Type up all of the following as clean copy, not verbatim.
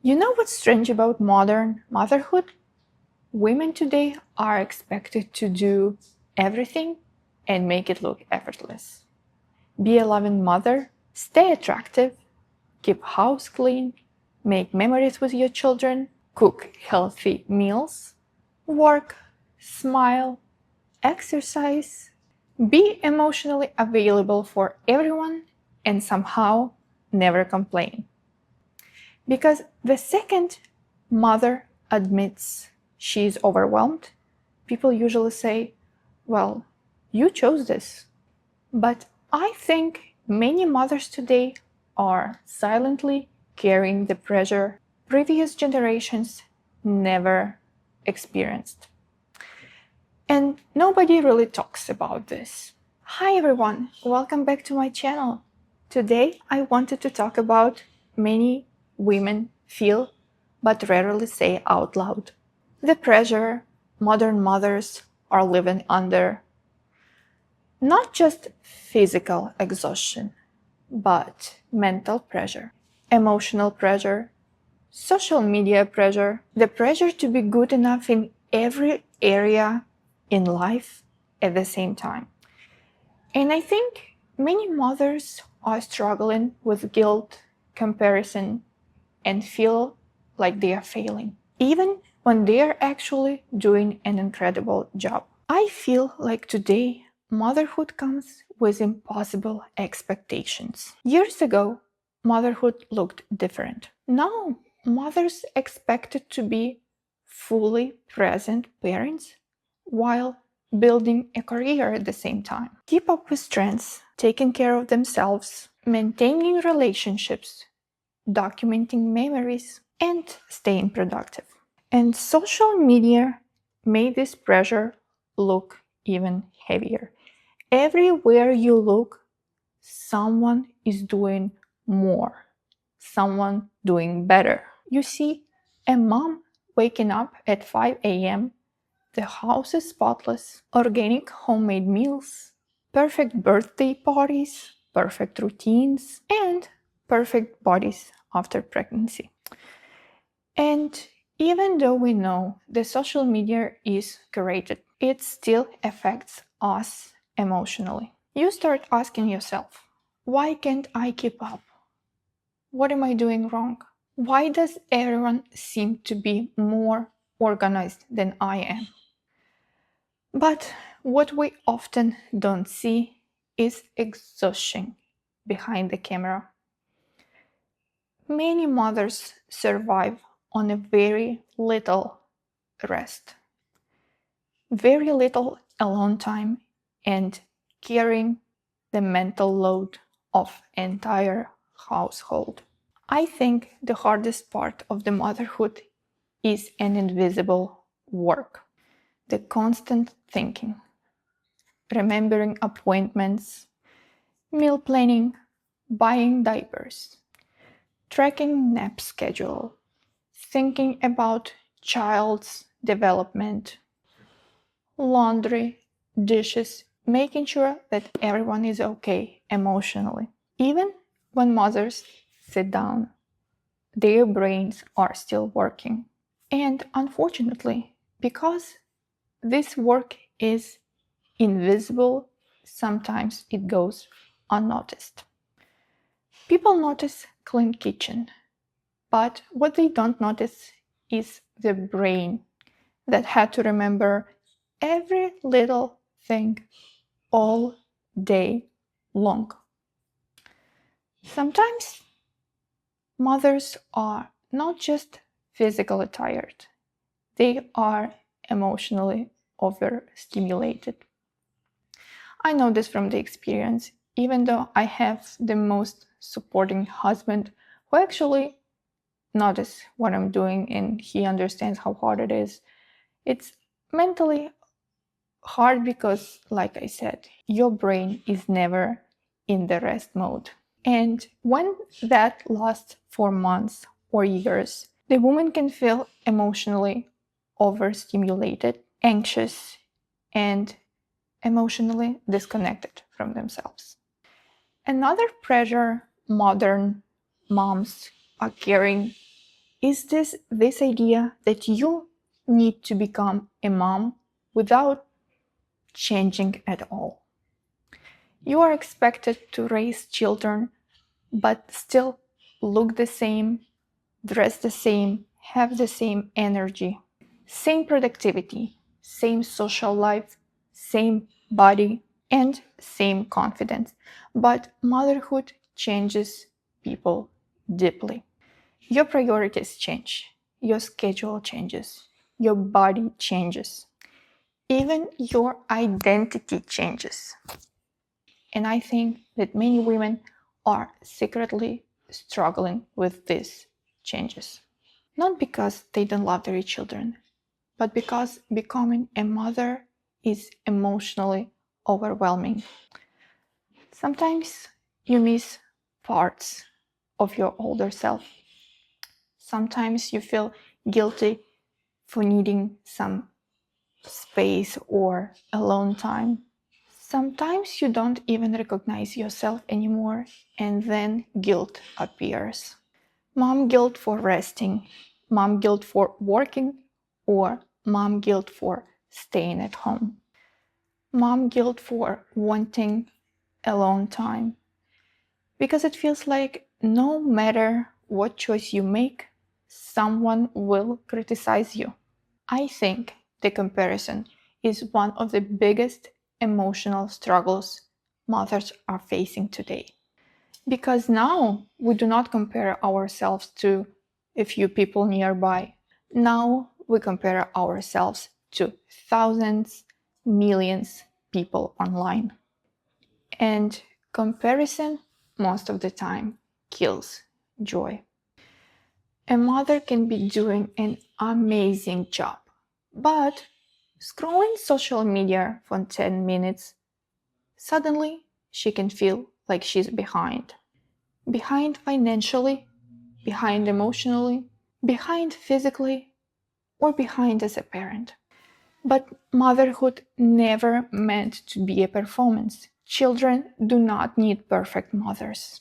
You know what's strange about modern motherhood? Women today are expected to do everything and make it look effortless. Be a loving mother, stay attractive, keep house clean, make memories with your children, cook healthy meals, work, smile, exercise, be emotionally available for everyone, and somehow never complain. Because the second mother admits she is overwhelmed, people usually say, well, you chose this. But I think many mothers today are silently carrying the pressure previous generations never experienced. And nobody really talks about this. Hi everyone, welcome back to my channel. Today I wanted to talk about many women feel but rarely say out loud. The pressure modern mothers are living under. Not just physical exhaustion, but mental pressure, emotional pressure, social media pressure, the pressure to be good enough in every area in life at the same time. And I think many mothers are struggling with guilt, comparison, and feel like they are failing, even when they are actually doing an incredible job. I feel like today motherhood comes with impossible expectations. Years ago, motherhood looked different. Now, mothers expected to be fully present parents while building a career at the same time. Keep up with trends, taking care of themselves, maintaining relationships, documenting memories, and staying productive. And social media made this pressure look even heavier. Everywhere you look, someone is doing more, someone doing better. You see a mom waking up at 5 a.m., the house is spotless, organic homemade meals, perfect birthday parties, perfect routines, and perfect bodies after pregnancy. And even though we know the social media is curated, it still affects us emotionally. You start asking yourself, why can't I keep up? What am I doing wrong? Why does everyone seem to be more organized than I am? But what we often don't see is exhaustion behind the camera. Many mothers survive on a very little rest, very little alone time, and carrying the mental load of entire household. I think the hardest part of the motherhood is an invisible work, the constant thinking, remembering appointments, meal planning, buying diapers, tracking nap schedule, thinking about child's development, laundry, dishes, making sure that everyone is okay emotionally. Even when mothers sit down, their brains are still working. And unfortunately, because this work is invisible, sometimes it goes unnoticed. People notice clean kitchen, but what they don't notice is the brain that had to remember every little thing all day long. Sometimes mothers are not just physically tired, they are emotionally overstimulated. I know this from the experience, even though I have the most supporting husband who actually notices what I'm doing and he understands how hard it is. It's mentally hard because, like I said, your brain is never in the rest mode. And when that lasts for months or years, the woman can feel emotionally overstimulated, anxious, and emotionally disconnected from themselves. Another pressure modern moms are carrying is this idea that you need to become a mom without changing at all. You are expected to raise children, but still look the same, dress the same, have the same energy, same productivity, same social life, same body, and same confidence. But motherhood changes people deeply. Your priorities change, your schedule changes, your body changes, even your identity changes. And I think that many women are secretly struggling with these changes. Not because they don't love their children, but because becoming a mother is emotionally overwhelming. Sometimes you miss parts of your older self. Sometimes you feel guilty for needing some space or alone time. Sometimes you don't even recognize yourself anymore, and then guilt appears. Mom guilt for resting, mom guilt for working, or mom guilt for staying at home. Mom guilt for wanting alone time. Because it feels like no matter what choice you make, someone will criticize you. I think the comparison is one of the biggest emotional struggles mothers are facing today. Because now we do not compare ourselves to a few people nearby. Now we compare ourselves to thousands, millions people online. And comparison, most of the time, kills joy. A mother can be doing an amazing job, but scrolling social media for 10 minutes, suddenly she can feel like she's behind. Behind financially, behind emotionally, behind physically, or behind as a parent. But motherhood never meant to be a performance. Children do not need perfect mothers.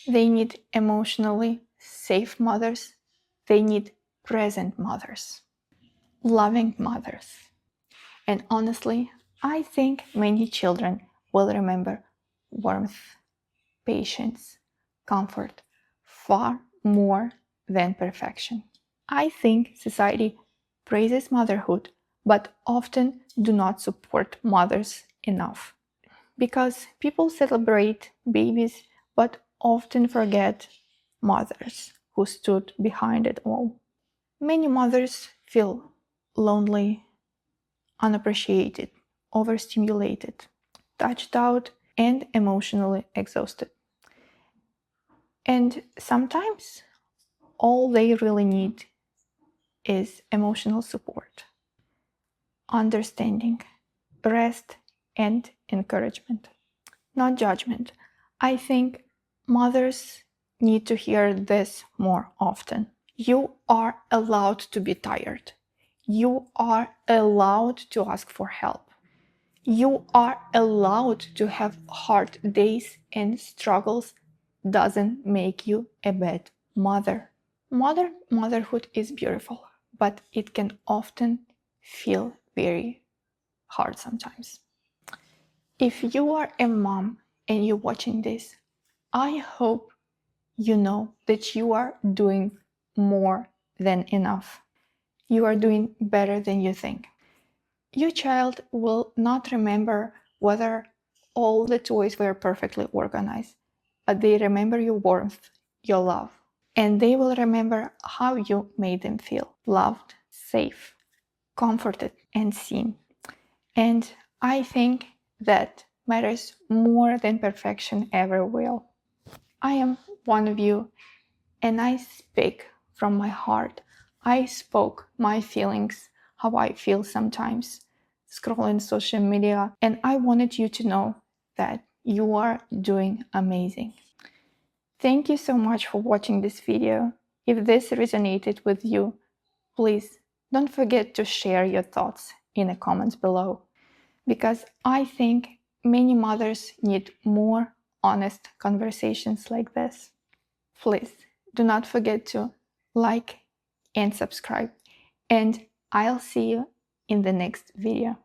They need emotionally safe mothers. They need present mothers, loving mothers. And honestly, I think many children will remember warmth, patience, comfort far more than perfection. I think society praises motherhood, but often do not support mothers enough. Because people celebrate babies, but often forget mothers who stood behind it all. Many mothers feel lonely, unappreciated, overstimulated, touched out, and emotionally exhausted. And sometimes all they really need is emotional support, understanding, rest, and encouragement, not judgment. I think mothers need to hear this more often. You are allowed to be tired. You are allowed to ask for help. You are allowed to have hard days and struggles. Doesn't make you a bad mother. Modern motherhood is beautiful, but it can often feel very hard sometimes. If you are a mom and you're watching this, I hope you know that you are doing more than enough. You are doing better than you think. Your child will not remember whether all the toys were perfectly organized, but they remember your warmth, your love, and they will remember how you made them feel loved, safe, comforted, and seen. And I think that matters more than perfection ever will. I am one of you, and I speak from my heart. I spoke my feelings, how I feel sometimes, scrolling social media, and I wanted you to know that you are doing amazing. Thank you so much for watching this video. If this resonated with you, please don't forget to share your thoughts in the comments below, because I think many mothers need more honest conversations like this. Please do not forget to like and subscribe. And I'll see you in the next video.